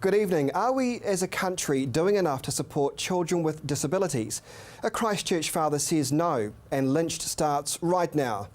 Good evening. Are we as a country doing enough to support children with disabilities? A Christchurch father says no, and Lynched starts right now.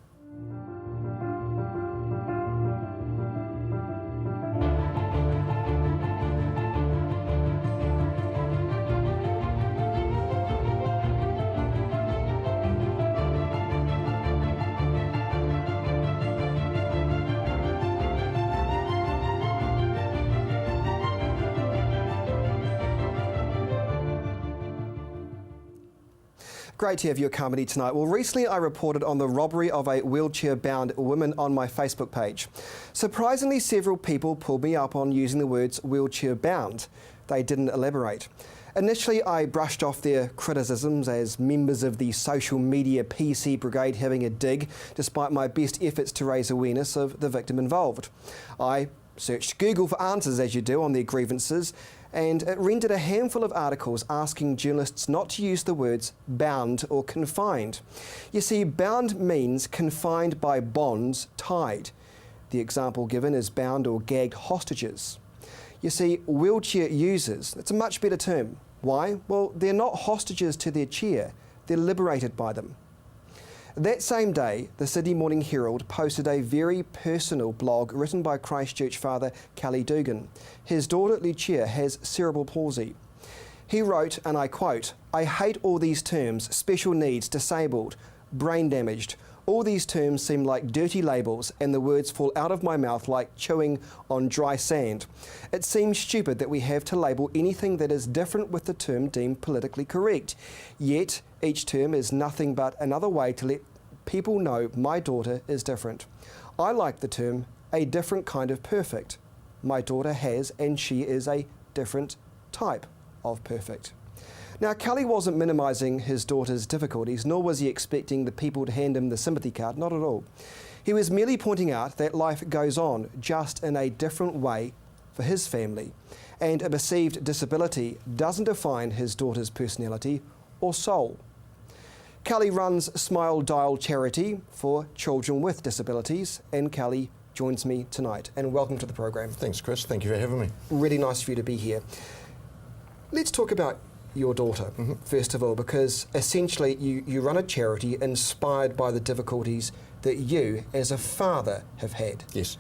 Great to have your company tonight. Well, recently I reported on the robbery of a wheelchair-bound woman on my Facebook page. Surprisingly, several people pulled me up on using the words wheelchair-bound. They didn't elaborate. Initially, I brushed off their criticisms as members of the social media PC brigade having a dig, despite my best efforts to raise awareness of the victim involved. I searched Google for answers, as you do, on their grievances, and it rendered a handful of articles asking journalists not to use the words bound or confined. You see, bound means confined by bonds tied. The example given is bound or gagged hostages. You see, wheelchair users, it's a much better term. Why? Well, they're not hostages to their chair, they're liberated by them. That same day, the Sydney Morning Herald posted a very personal blog written by Christchurch father Kelly Dugan. His daughter Lucia has cerebral palsy. He wrote, and I quote, "I hate all these terms, special needs, disabled, brain damaged. All these terms seem like dirty labels and the words fall out of my mouth like chewing on dry sand. It seems stupid that we have to label anything that is different with the term deemed politically correct. Yet, each term is nothing but another way to let people know my daughter is different. I like the term a different kind of perfect. My daughter has, and she is a different type of perfect." Now, Kelly wasn't minimising his daughter's difficulties, nor was he expecting the people to hand him the sympathy card, not at all. He was merely pointing out that life goes on, just in a different way for his family, and a perceived disability doesn't define his daughter's personality or soul. Kelly runs Smile Dial charity for children with disabilities, and Kelly joins me tonight. And welcome to the program. Thanks, Chris. Thank you for having me. Really nice for you to be here. Let's talk about your daughter, first of all, because essentially you run a charity inspired by the difficulties that you, as a father, have had. Yes.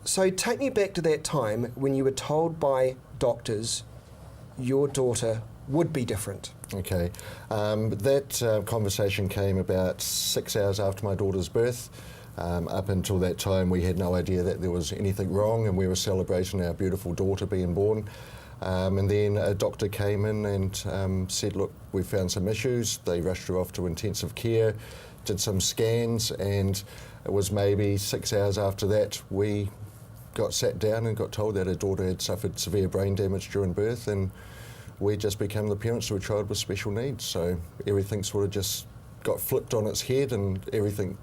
So take me back to that time when you were told by doctors your daughter would be different. Okay. That conversation came about 6 hours after my daughter's birth. Up until that time, we had no idea that there was anything wrong, and we were celebrating our beautiful daughter being born. And then a doctor came in and said, look, we found some issues. They rushed her off to intensive care, did some scans, and it was maybe 6 hours after that we got sat down and got told that her daughter had suffered severe brain damage during birth, and we just became the parents to a child with special needs. So everything sort of just got flipped on its head, and everything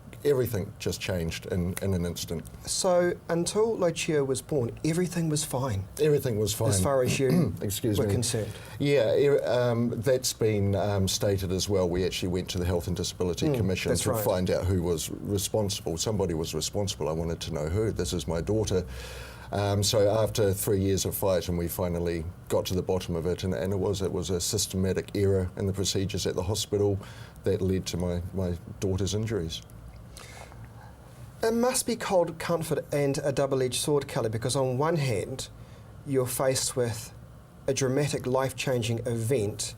just changed in an instant. So until Lucia was born, everything was fine? Everything was fine. As far as you Excuse were me. concerned? Yeah, that's been stated as well. We actually went to the Health and Disability Commission to find out who was responsible. Somebody was responsible. I wanted to know who. This is my daughter. So after 3 years of fight, and we finally got to the bottom of it, and it was a systematic error in the procedures at the hospital that led to my daughter's injuries. It must be cold comfort and a double-edged sword, Kelly, because on one hand, you're faced with a dramatic, life-changing event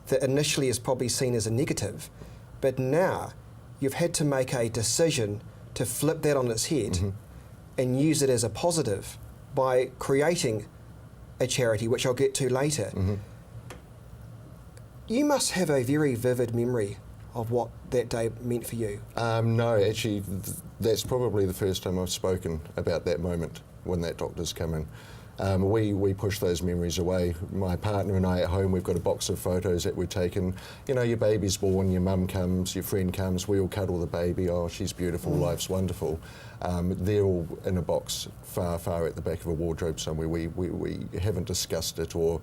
that initially is probably seen as a negative, but now you've had to make a decision to flip that on its head and use it as a positive by creating a charity, which I'll get to later. You must have a very vivid memory of what that day meant for you. No, actually, that's probably the first time I've spoken about that moment when that doctor's come in. We push those memories away. My partner and I at home, we've got a box of photos that we've taken. You know, your baby's born, your mum comes, your friend comes, we all cuddle the baby, oh, she's beautiful, life's wonderful. They're all in a box far, far at the back of a wardrobe somewhere. We haven't discussed it or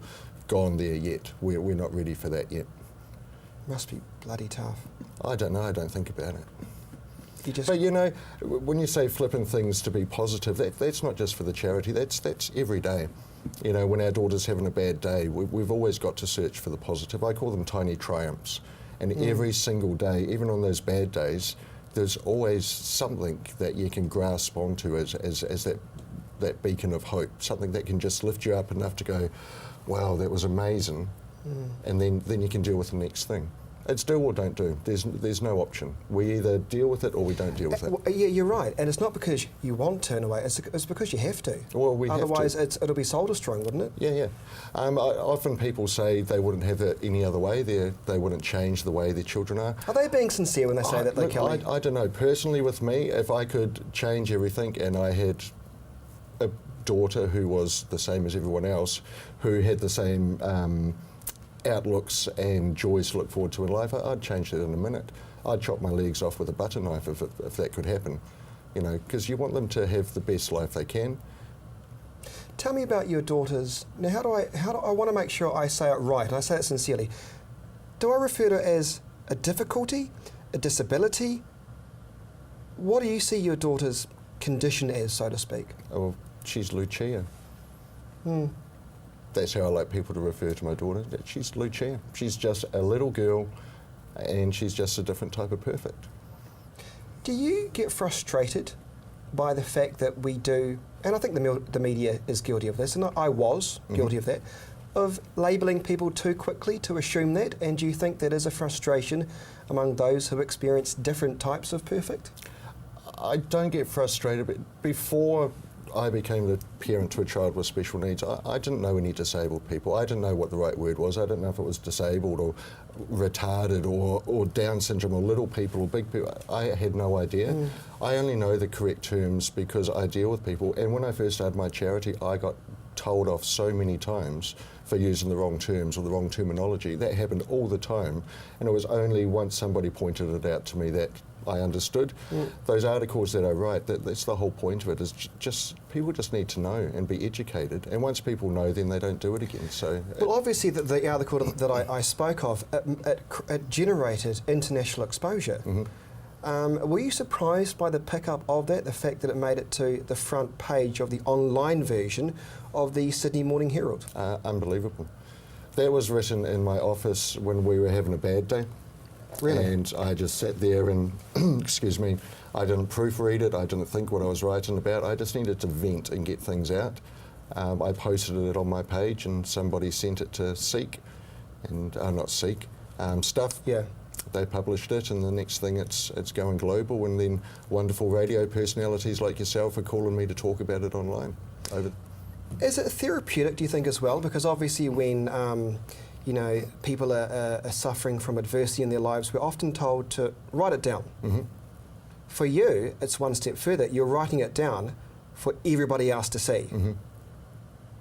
gone there yet. We're not ready for that yet. Must be bloody tough. I don't know, I don't think about it. Just... But you know, when you say flipping things to be positive, that's not just for the charity, that's every day. You know, when our daughter's having a bad day, we've always got to search for the positive. I call them tiny triumphs. And every single day, even on those bad days, there's always something that you can grasp onto as that beacon of hope, something that can just lift you up enough to go, wow, that was amazing. And then you can deal with the next thing. It's do or don't do. There's no option. We either deal with it or we don't deal with it. Yeah, you're right. And it's not because you want to turn away, it's because you have to. Well, we Otherwise, have to. it'll be soul destroying, wouldn't it? Yeah. Often people say they wouldn't have it any other way. They wouldn't change the way their children are. Are they being sincere when they say that, though, Kelly? I don't know. Personally, with me, if I could change everything and I had a daughter who was the same as everyone else, who had the same outlooks and joys to look forward to in life, I'd change that in a minute. I'd chop my legs off with a butter knife if that could happen, you know, because you want them to have the best life they can. Tell me about your daughters. Now, how do I want to make sure I say it right, and I say it sincerely. Do I refer to it as a difficulty, a disability? What do you see your daughter's condition as, so to speak? Oh, she's Lucia. That's how I like people to refer to my daughter. That she's Lucia. She's just a little girl, and she's just a different type of perfect. Do you get frustrated by the fact that we do, and I think the media is guilty of this, and I was guilty of that, of labelling people too quickly to assume that, and do you think that is a frustration among those who experience different types of perfect? I don't get frustrated, but before I became the parent to a child with special needs, I didn't know any disabled people. I didn't know what the right word was. I didn't know if it was disabled or retarded or Down syndrome or little people or big people. I had no idea. I only know the correct terms because I deal with people. And when I first started my charity, I got told off so many times for using the wrong terms or the wrong terminology. That happened all the time. And it was only once somebody pointed it out to me that I understood. Those articles that I write, that's the whole point of it, is just people just need to know and be educated. And once people know, then they don't do it again. So, well, obviously, the article that I spoke of, it generated international exposure. Were you surprised by the pickup of that, the fact that it made it to the front page of the online version of the Sydney Morning Herald? Unbelievable. That was written in my office when we were having a bad day. Really? And I just sat there and, excuse me, I didn't proofread it, I didn't think what I was writing about, I just needed to vent and get things out. I posted it on my page and somebody sent it to Seek, and not Seek, Stuff. Yeah. They published it, and the next thing it's going global, and then wonderful radio personalities like yourself are calling me to talk about it online. Is it therapeutic, do you think, as well? Because obviously when you know, people are suffering from adversity in their lives, we're often told to write it down. For you, it's one step further. You're writing it down for everybody else to see.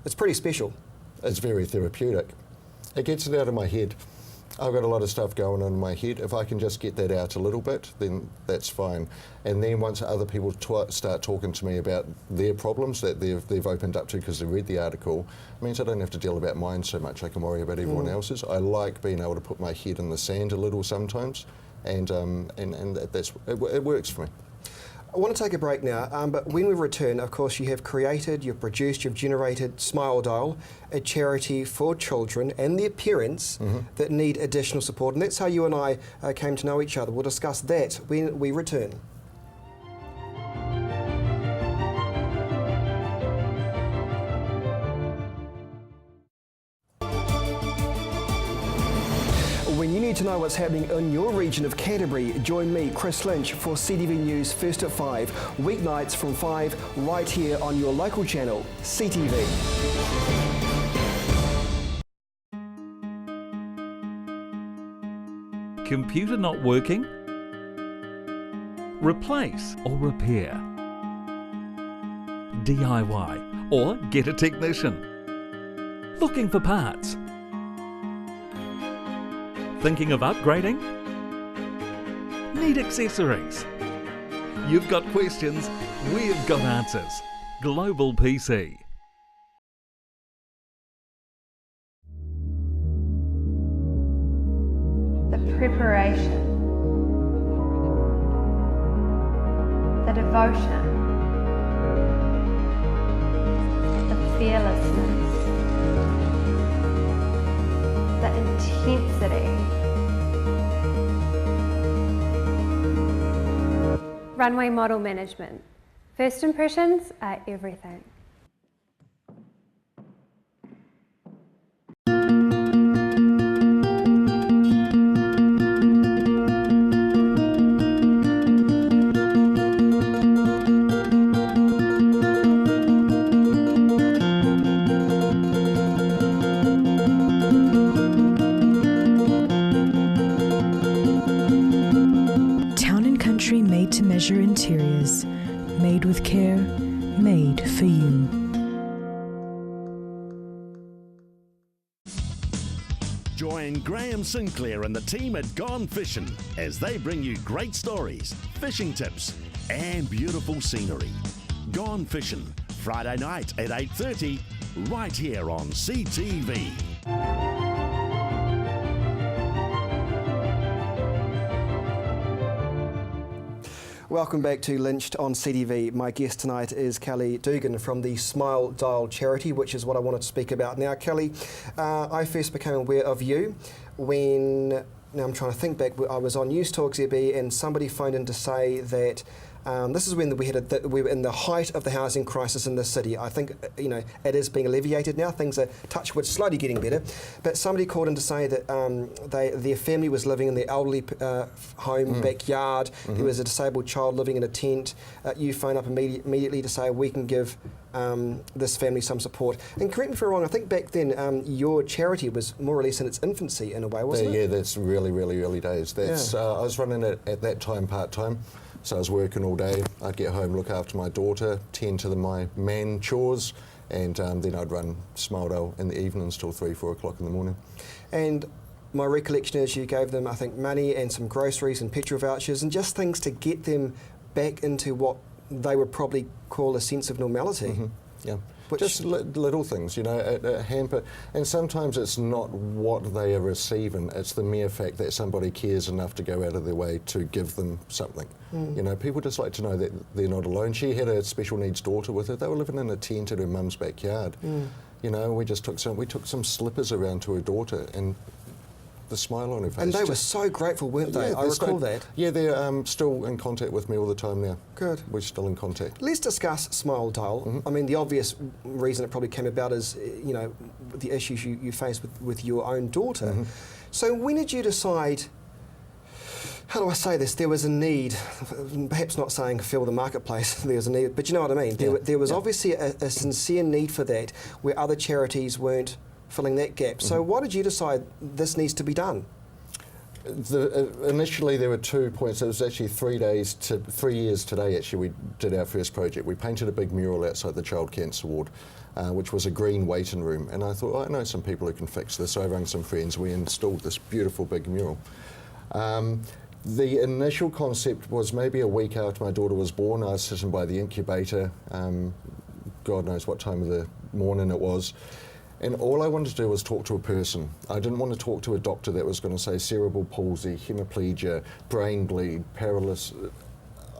It's pretty special. It's very therapeutic. It gets it out of my head. I've got a lot of stuff going on in my head. If I can just get that out a little bit, then that's fine. And then once other people start talking to me about their problems that they've opened up to because they read the article, it means I don't have to deal about mine so much. I can worry about everyone else's. I like being able to put my head in the sand a little sometimes, and it works for me. I want to take a break now, but when we return, of course, you have created, you've produced, you've generated Smile Dial, a charity for children and their parents that need additional support. And that's how you and I came to know each other. We'll discuss that when we return. When you need to know what's happening in your region of Canterbury, join me, Chris Lynched, for CTV News First at 5, weeknights from 5, right here on your local channel, CTV. Computer not working? Replace or repair? DIY or get a technician? Looking for parts? Thinking of upgrading? Need accessories? You've got questions, we've got answers. Global PC. The preparation, the devotion, the fearlessness, intensity. Runway model management. First impressions are everything. Made to measure interiors, made with care, made for you. Join Graham Sinclair and the team at Gone Fishing as they bring you great stories, fishing tips and beautiful scenery. Gone Fishing, Friday night at 8:30, right here on CTV. Welcome back to Lynched on CTV. My guest tonight is Kelly Dugan from the Smile Dial charity, which is what I wanted to speak about. Now, Kelly, I first became aware of you when, now I'm trying to think back, I was on News Talk ZB and somebody phoned in to say that this is when we were in the height of the housing crisis in the city. I think it is being alleviated now. Things are, touch wood, slowly getting better. But somebody called in to say that their family was living in their elderly home backyard. There was a disabled child living in a tent. You phone up immediately to say we can give this family some support. And correct me if I'm wrong, I think back then your charity was more or less in its infancy in a way, wasn't it? Yeah, that's really, really early days. That's I was running it at that time part-time. So I was working all day. I'd get home, look after my daughter, tend to my man chores, and then I'd run Smile Dial in the evenings till 3, 4 o'clock in the morning. And my recollection is you gave them, I think, money and some groceries and petrol vouchers and just things to get them back into what they would probably call a sense of normality. Yeah. Just little things, a hamper. And sometimes it's not what they are receiving, it's the mere fact that somebody cares enough to go out of their way to give them something. People just like to know that they're not alone. She had a special needs daughter with her. They were living in a tent in her mum's backyard. We just took some slippers around to her daughter and the smile on her face. And they were so grateful, weren't they? I recall that. Yeah, they're still in contact with me all the time now. Good. We're still in contact. Let's discuss Smile Dial. I mean, the obvious reason it probably came about is, the issues you face with your own daughter. So when did you decide, how do I say this, there was a need, perhaps not saying fill the marketplace, there was a need, but you know what I mean? There was obviously a sincere need for that where other charities weren't filling that gap. So why did you decide this needs to be done? Initially there were 2 points. It was actually 3 years today actually we did our first project. We painted a big mural outside the Child Cancer Ward, which was a green waiting room. And I thought, I know some people who can fix this. So I rang some friends. We installed this beautiful big mural. The initial concept was maybe a week after my daughter was born. I was sitting by the incubator. God knows what time of the morning it was. And all I wanted to do was talk to a person. I didn't want to talk to a doctor that was going to say cerebral palsy, hemiplegia, brain bleed, paralysis.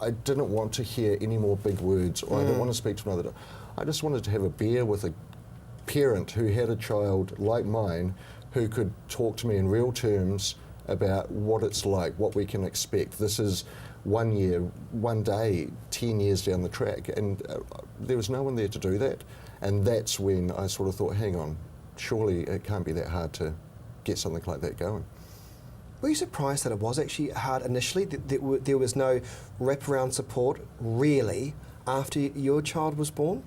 I didn't want to hear any more big words, or I didn't want to speak to another doctor. I just wanted to have a beer with a parent who had a child like mine who could talk to me in real terms about what it's like, what we can expect. This is 1 year, 1 day, 10 years down the track, and there was no one there to do that. And that's when I sort of thought, hang on, surely it can't be that hard to get something like that going. Were you surprised that it was actually hard initially, that there was no wraparound support really after your child was born?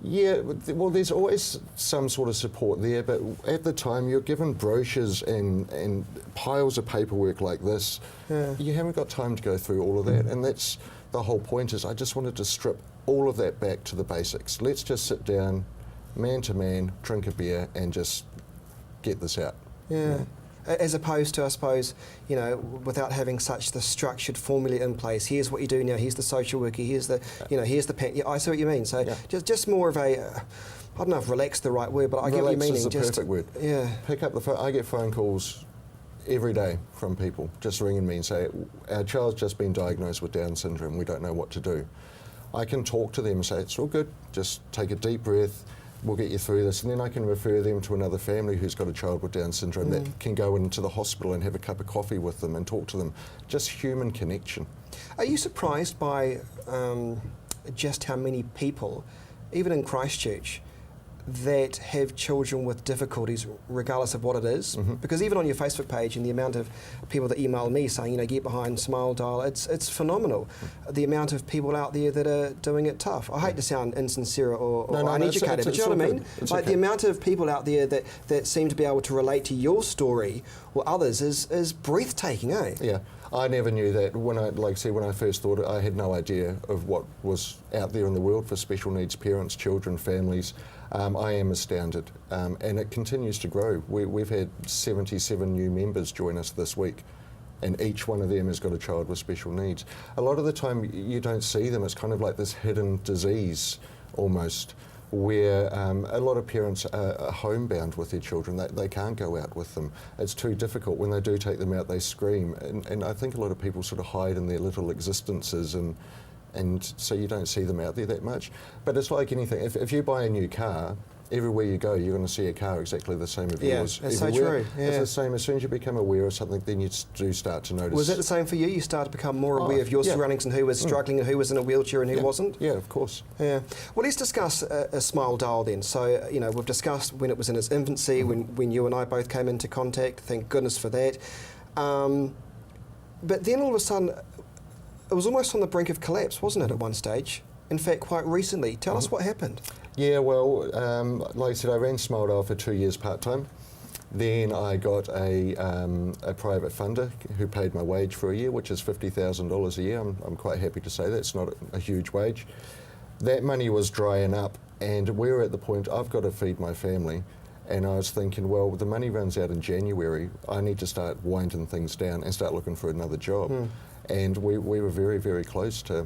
Yeah, well, there's always some sort of support there, but at the time you're given brochures and piles of paperwork like this. You haven't got time to go through all of that, and that's the whole point. Is I just wanted to strip all of that back to the basics. Let's just sit down, man to man, drink a beer, and just get this out. Yeah. As opposed to, I suppose, without having such the structured formula in place. Here's what you do now. Here's the social worker. Here's the, here's the pen. Yeah, I see what you mean. So just more of a, I don't know if relaxed the right word, but I get what you mean. Relax is the perfect word. Yeah. Pick up the phone. I get phone calls every day from people just ringing me and say, our child's just been diagnosed with Down syndrome. We don't know what to do. I can talk to them and say, it's all good. Just take a deep breath. we'll get you through this, and then I can refer them to another family who's got a child with Down syndrome that can go into the hospital and have a cup of coffee with them and talk to them. Just human connection. Are you surprised by just how many people, even in Christchurch, that have children with difficulties regardless of what it is? Because even on your Facebook page and the amount of people that email me saying, get behind Smile Dial, it's phenomenal. The amount of people out there that are doing it tough. I hate to sound insincere or uneducated, but you know what I mean? Like the amount of people out there that seem to be able to relate to your story or others is breathtaking, eh? Yeah. I never knew that. When I first thought it, I had no idea of what was out there in the world for special needs parents, children, families. I am astounded, and it continues to grow. We've had 77 new members join us this week, and each one of them has got a child with special needs. A lot of the time you don't see them. It's kind of like this hidden disease almost, where a lot of parents are homebound with their children. They can't go out with them. It's too difficult. When they do take them out, they scream. And I think a lot of people sort of hide in their little existences, and so you don't see them out there that much. But it's like anything. If you buy a new car, everywhere you go, you're going to see a car exactly the same as yours. That's so true. Yeah. It's the same. As soon as you become aware of something, then you do start to notice. Was that the same for you? You started to become more aware of your surroundings and who was struggling and who was in a wheelchair and who wasn't? Yeah, of course. Yeah. Well, let's discuss a Smile Dial then. So, we've discussed when it was in its infancy, when you and I both came into contact. Thank goodness for that. But then all of a sudden, it was almost on the brink of collapse, wasn't it, at one stage? In fact, quite recently. Tell us what happened. Yeah, well, like I said, I ran Smile Dial for 2 years part-time. Then I got a private funder who paid my wage for a year, which is $50,000 a year. I'm quite happy to say that. It's not a huge wage. That money was drying up, and we were at the point, I've got to feed my family. And I was thinking, well, the money runs out in January. I need to start winding things down and start looking for another job. And we were very, very close to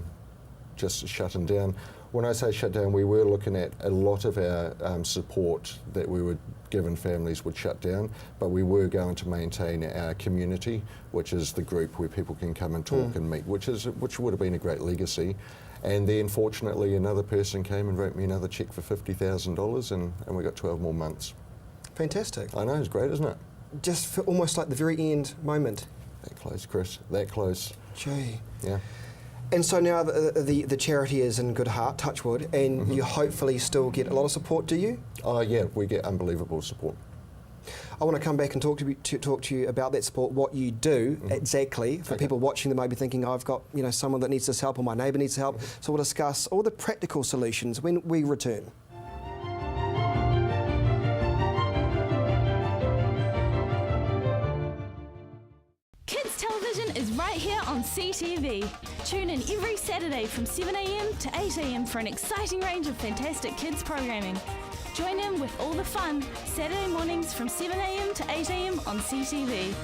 just shutting down. When I say shut down, we were looking at a lot of our support that we were given families would shut down, but we were going to maintain our community, which is the group where people can come and talk and meet, which would have been a great legacy. And then fortunately another person came and wrote me another cheque for $50,000 and we got 12 more months. Fantastic. I know, it's great, isn't it? Just for almost like the very end moment. That close, Chris, that close. Gee. Yeah. And so now the charity is in good heart, touch wood, and you hopefully still get a lot of support, do you? Oh yeah, we get unbelievable support. I want to come back and talk to you about that support, what you do exactly, for people watching that might be thinking, I've got someone that needs this help or my neighbour needs help. So we'll discuss all the practical solutions when we return. Is right here on CTV. Tune in every Saturday from 7 a.m. to 8 a.m. for an exciting range of fantastic kids programming. Join in with all the fun Saturday mornings from 7 a.m. to 8 a.m. on CTV.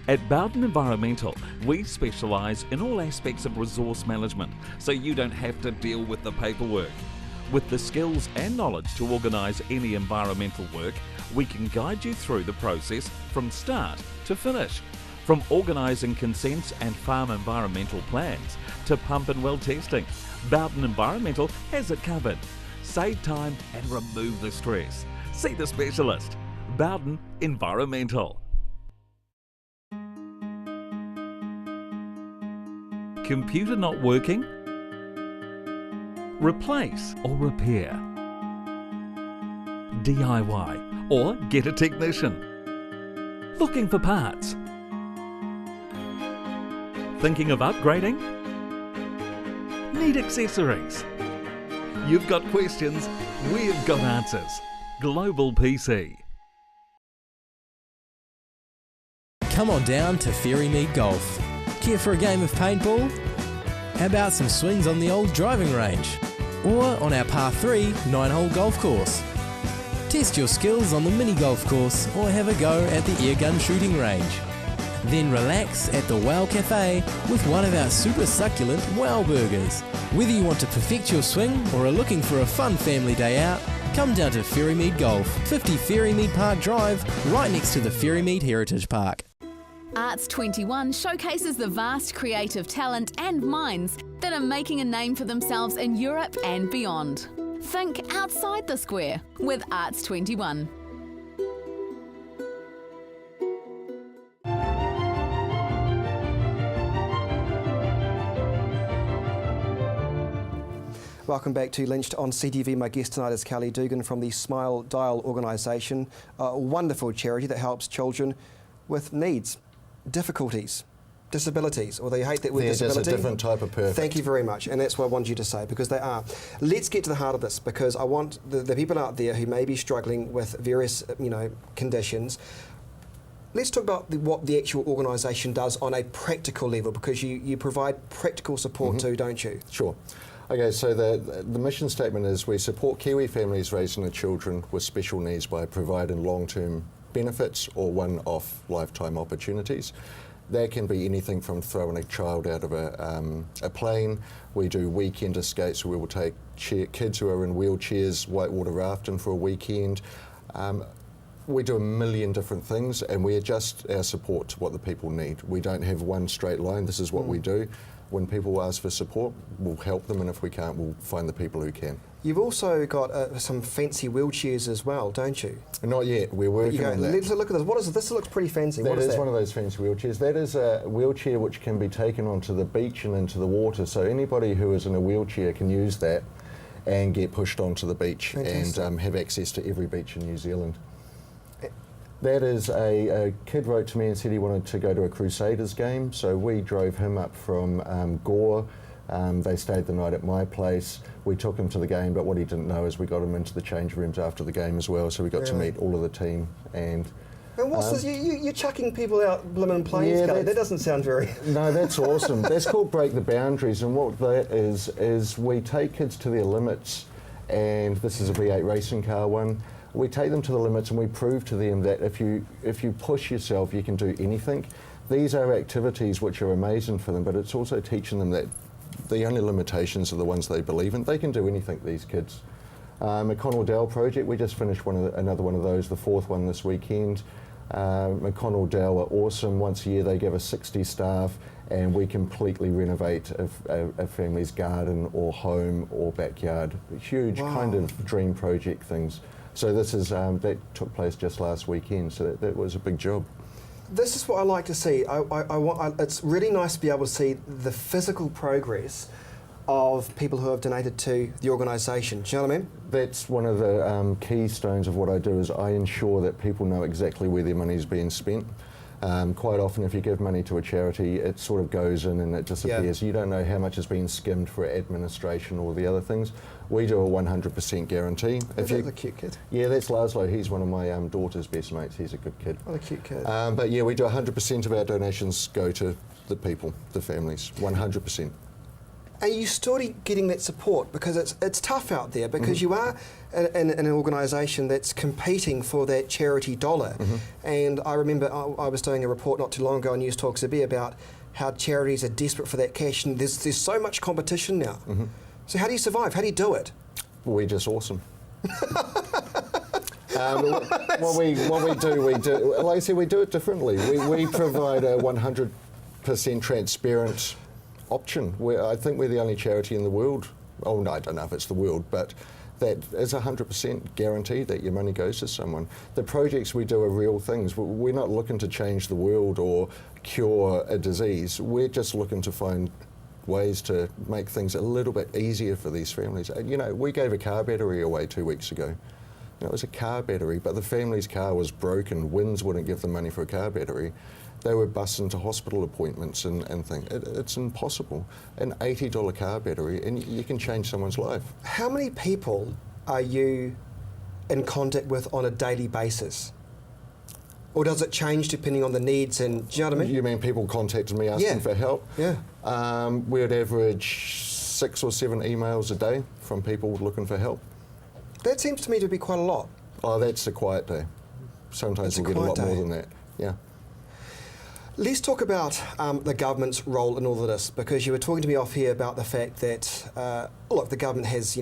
At Bowden Environmental, we specialise in all aspects of resource management, so you don't have to deal with the paperwork. With the skills and knowledge to organise any environmental work, we can guide you through the process from start to finish. From organising consents and farm environmental plans to pump and well testing, Bowden Environmental has it covered. Save time and remove the stress. See the specialist. Bowden Environmental. Computer not working? Replace or repair. DIY or get a technician. Looking for parts? Thinking of upgrading? Need accessories? You've got questions, we've got answers. Global PC. Come on down to Ferrymead Golf. Care for a game of paintball? How about some swings on the old driving range? Or on our par 3 9-hole golf course? Test your skills on the mini golf course or have a go at the airgun shooting range. Then relax at the Wow Cafe with one of our super succulent Wow Burgers. Whether you want to perfect your swing or are looking for a fun family day out, come down to Ferrymead Golf, 50 Ferrymead Park Drive, right next to the Ferrymead Heritage Park. Arts 21 showcases the vast creative talent and minds that are making a name for themselves in Europe and beyond. Think outside the square with Arts 21. Welcome back to Lynched on CTV. My guest tonight is Kelly Dugan from the Smile Dial organisation, a wonderful charity that helps children with needs, difficulties, disabilities, or they hate that word disability. That's a different type of perfect. Thank you very much, and that's what I wanted you to say, because they are. Let's get to the heart of this, because I want the people out there who may be struggling with various, conditions. Let's talk about what the actual organisation does on a practical level, because you provide practical support too, don't you? Sure. Okay, so the mission statement is we support Kiwi families raising their children with special needs by providing long-term benefits or one-off lifetime opportunities. That can be anything from throwing a child out of a plane. We do weekend escapes where we will take kids who are in wheelchairs whitewater rafting for a weekend. We do a million different things, and we adjust our support to what the people need. We don't have one straight line. This is what we do. When people ask for support, we'll help them, and if we can't, we'll find the people who can. You've also got some fancy wheelchairs as well, don't you? Not yet. We're working on that. Let's look at this. What is it? This looks pretty fancy. That what is is that? one of those fancy wheelchairs. That is a wheelchair which can be taken onto the beach and into the water. So anybody who is in a wheelchair can use that and get pushed onto the beach. Fantastic. And have access to every beach in New Zealand. That is a kid wrote to me and said he wanted to go to a Crusaders game, so we drove him up from Gore. They stayed the night at my place. We took him to the game, but what he didn't know is we got him into the change rooms after the game as well, so we got to meet all of the team. And what's this? You're chucking people out blimmin' planes, Kelly. That doesn't sound very... No, that's awesome. That's called Break the Boundaries, and what that is we take kids to their limits, and this is a V8 racing car one. We take them to the limits and we prove to them that if you push yourself, you can do anything. These are activities which are amazing for them, but it's also teaching them that the only limitations are the ones they believe in. They can do anything, these kids. McConnell Dell project, we just finished another one of those, the fourth one this weekend. McConnell Dell are awesome. Once a year they give us 60 staff and we completely renovate a family's garden or home or backyard. Huge kind of dream project things. So this is that took place just last weekend, so that was a big job. This is what I like to see. It's really nice to be able to see the physical progress of people who have donated to the organisation. Do you know what I mean? That's one of the keystones of what I do is I ensure that people know exactly where their money is being spent. Quite often if you give money to a charity, it sort of goes in and it disappears. You don't know how much has been skimmed for administration or the other things. We do a 100% guarantee. That's a cute kid. Yeah, that's Laszlo. He's one of my daughter's best mates. He's a good kid. What a cute kid. But yeah, we do 100% of our donations go to the people, the families, 100%. Are you still getting that support? Because it's tough out there, because you are in an organisation that's competing for that charity dollar. And I remember I was doing a report not too long ago on News Talk ZB about how charities are desperate for that cash, and there's so much competition now. So how do you survive? How do you do it? We're just awesome. What we do, like I said, we do it differently. We provide a 100% transparent option. I think we're the only charity in the world, oh no, I don't know if it's the world, but that is 100% guaranteed that your money goes to someone. The projects we do are real things. We're not looking to change the world or cure a disease. We're just looking to find ways to make things a little bit easier for these families. You know, we gave a car battery away 2 weeks ago. It was a car battery, but the family's car was broken. Winds wouldn't give them money for a car battery. They were bussing to hospital appointments and things. It's impossible. An $80 car battery, and you can change someone's life. How many people are you in contact with on a daily basis? Or does it change depending on the needs? And do you know what I mean? You mean people contacting me asking for help? Yeah. We'd average 6 or 7 emails a day from people looking for help. That seems to me to be quite a lot. Oh, that's a quiet day. Sometimes we'll get a lot more than that. Yeah. Let's talk about the government's role in all of this, because you were talking to me off here about the fact that, look, the government has,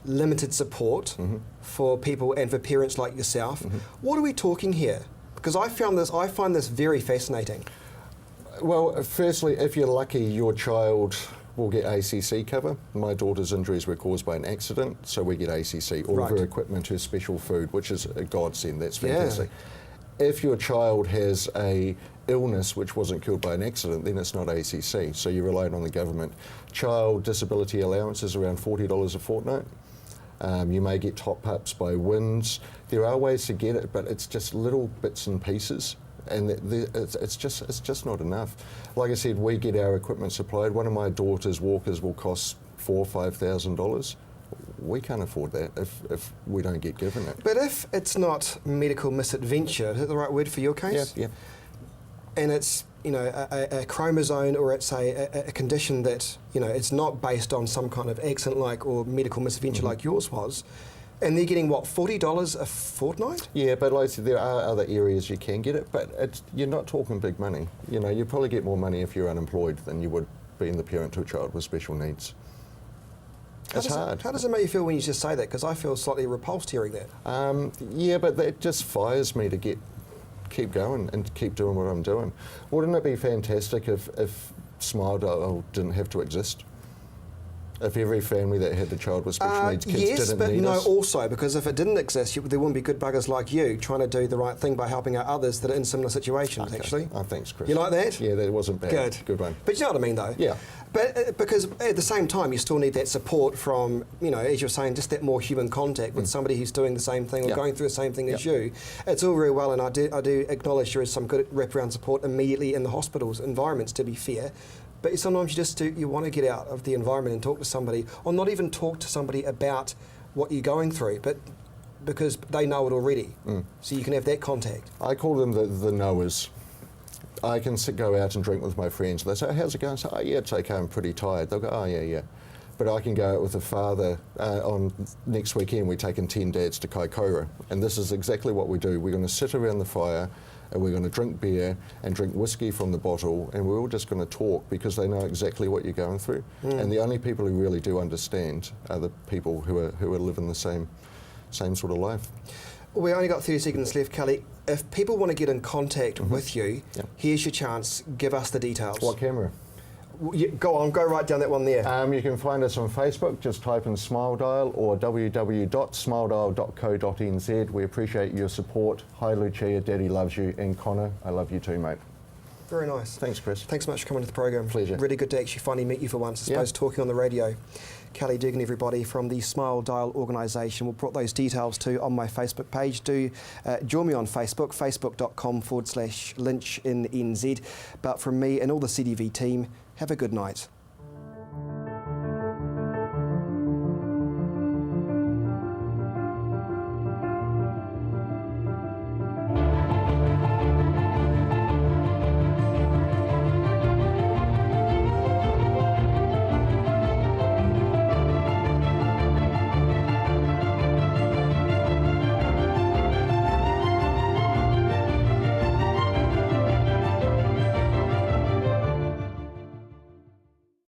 limited support for people and for parents like yourself. What are we talking here? Because I find this very fascinating. Well, firstly, if you're lucky, your child will get ACC cover. My daughter's injuries were caused by an accident, so we get ACC. All of her equipment, her special food, which is a godsend. That's fantastic. If your child has a illness which wasn't killed by an accident, then it's not ACC, so you're relying on the government. Child disability allowance is around $40 a fortnight. You may get top-ups by WINS. There are ways to get it, but it's just little bits and pieces, and it's just not enough. Like I said, we get our equipment supplied. One of my daughter's walkers will cost $4,000 or $5,000. We can't afford that if we don't get given it. But if it's not medical misadventure, is that the right word for your case? Yeah. And it's, you know, a chromosome, or it's a condition that, you know, it's not based on some kind of accident like or medical misadventure like yours was, and they're getting, what, $40 a fortnight? Yeah, but like I said, there are other areas you can get it, but you're not talking big money. You know, you probably get more money if you're unemployed than you would being the parent to a child with special needs. It's hard. How does it make you feel when you just say that? Because I feel slightly repulsed hearing that. Yeah, but that just fires me to keep going and keep doing what I'm doing. Wouldn't it be fantastic if Smile Dial didn't have to exist? If every family that had a child with special needs kids yes, didn't but need no, us? also, because if it didn't exist, there wouldn't be good buggers like you trying to do the right thing by helping out others that are in similar situations, actually. Oh, thanks, Chris. You like that? Yeah, that wasn't bad. Good one. But you know what I mean, though? Yeah. But because at the same time, you still need that support from, you know, as you're saying, just that more human contact with somebody who's doing the same thing or going through the same thing as you. It's all very well, and I do acknowledge there is some good wraparound support immediately in the hospitals environments, to be fair. But sometimes you want to get out of the environment and talk to somebody, or not even talk to somebody about what you're going through, but because they know it already. So you can have that contact. I call them the knowers. I can go out and drink with my friends. They say, how's it going? I say, oh, yeah, it's okay, I'm pretty tired. They'll go, oh, yeah. But I can go out with a father. On next weekend, we're taking 10 dads to Kaikoura. And this is exactly what we do. We're going to sit around the fire, and we're going to drink beer and drink whiskey from the bottle, and we're all just going to talk because they know exactly what you're going through. And the only people who really do understand are the people who are living the same sort of life. We only got 30 seconds left, Kelly. If people want to get in contact with you, here's your chance. Give us the details. What camera? Go on, go right down that one there. You can find us on Facebook, just type in Smile Dial, or www.smiledial.co.nz. We appreciate your support. Hi Lucia, Daddy loves you, and Connor, I love you too, mate. Very nice. Thanks, Chris. Thanks so much for coming to the program. Pleasure. Really good to actually finally meet you for once, I suppose, talking on the radio. Kelly Dugan, everybody, from the Smile Dial organisation. We'll put those details too on my Facebook page. Do join me on Facebook, facebook.com/Lynched in NZ. But from me and all the CTV team, have a good night.